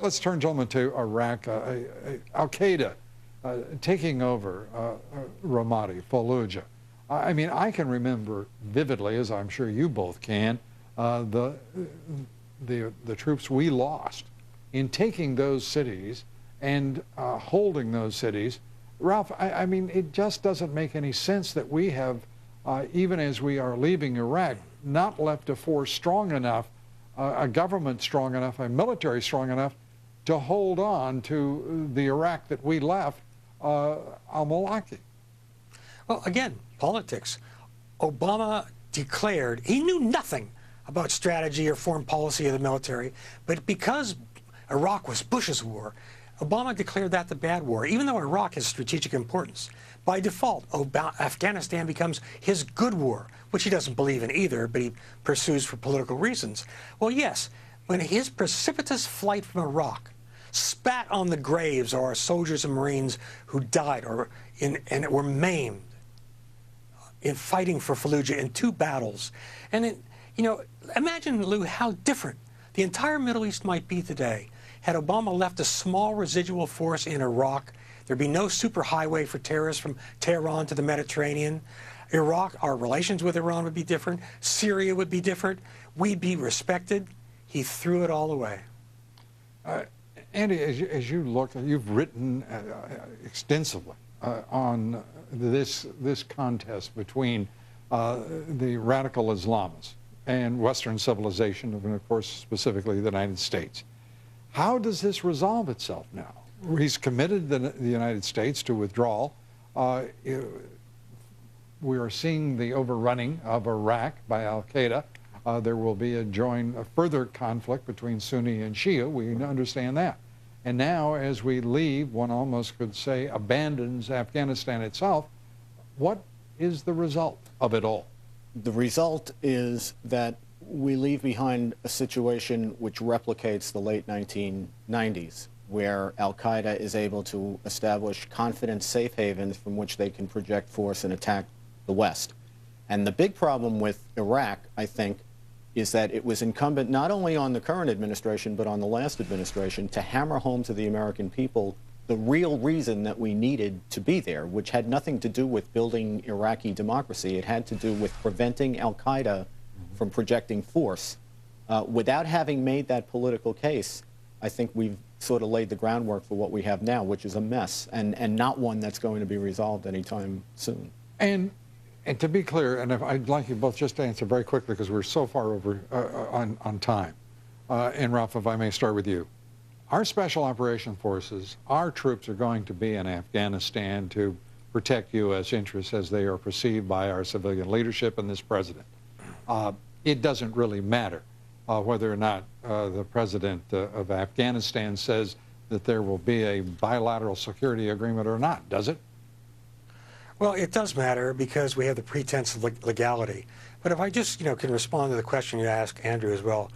Let's turn, gentlemen, to Iraq. Al-Qaeda taking over Ramadi, Fallujah. I mean, I can remember vividly, as I'm sure you both can, the troops we lost in taking those cities and holding those cities. Ralph, I mean, it just doesn't make any sense that we have, even as we are leaving Iraq, not left a force strong enough, a government strong enough, a military strong enough to hold on to the Iraq that we left, al-Maliki. Well, again, politics. Obama declared he knew nothing about strategy or foreign policy of the military, but because Iraq was Bush's war, Obama declared that the bad war, even though Iraq has strategic importance. By default, Afghanistan becomes his good war, which he doesn't believe in either, but he pursues for political reasons. Well, yes, when his precipitous flight from Iraq spat on the graves of our soldiers and Marines who died and were maimed in fighting for Fallujah in 2 battles. And, you know, imagine, Lou, how different the entire Middle East might be today had Obama left a small residual force in Iraq. There'd be no superhighway for terrorists from Tehran to the Mediterranean. Iraq, our relations with Iran would be different. Syria would be different. We'd be respected. He threw it all away. Andy, as you look, you've written extensively on this contest between the radical Islamists and Western civilization, and of course specifically the United States. How does this resolve itself now? He's committed the United States to withdrawal. We are seeing the overrunning of Iraq by Al-Qaeda. There will be a further conflict between Sunni and Shia. We understand that. And now, as we leave, one almost could say abandons Afghanistan itself. What is the result of it all? The result is that we leave behind a situation which replicates the late 1990s, where Al-Qaeda is able to establish confident safe havens from which they can project force and attack the West. And the big problem with Iraq, I think, is that it was incumbent not only on the current administration, but on the last administration to hammer home to the American people the real reason that we needed to be there, which had nothing to do with building Iraqi democracy. It had to do with preventing Al-Qaeda from projecting force. Without having made that political case, I think we've sort of laid the groundwork for what we have now, which is a mess, and not one that's going to be resolved anytime soon. And to be clear, and I'd like you both just to answer very quickly because we're so far over on time. And Ralph, if I may start with you. Our Special Operation Forces, our troops are going to be in Afghanistan to protect U.S. interests as they are perceived by our civilian leadership and this president. It doesn't really matter whether or not the president of Afghanistan says that there will be a bilateral security agreement or not, does it? Well, it does matter because we have the pretense of legality. But if I just, can respond to the question you asked, Andrew, as well.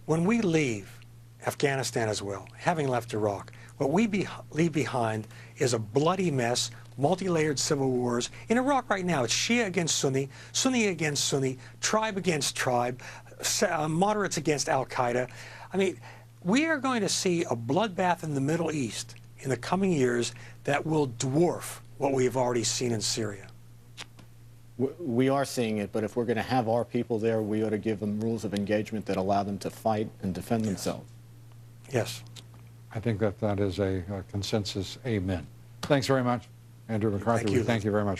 When we leave Afghanistan as well, having left Iraq, what we leave behind is a bloody mess, multi-layered civil wars. In Iraq right now, it's Shia against Sunni, Sunni against Sunni, tribe against tribe, moderates against Al-Qaeda. I mean, we are going to see a bloodbath in the Middle East in the coming years that will dwarf what we have already seen in Syria. We are seeing it, but if we're going to have our people there, we ought to give them rules of engagement that allow them to fight and defend themselves. Yes. I think that is a consensus amen. Thanks very much, Andrew McCarthy. Thank you. Thank you very much.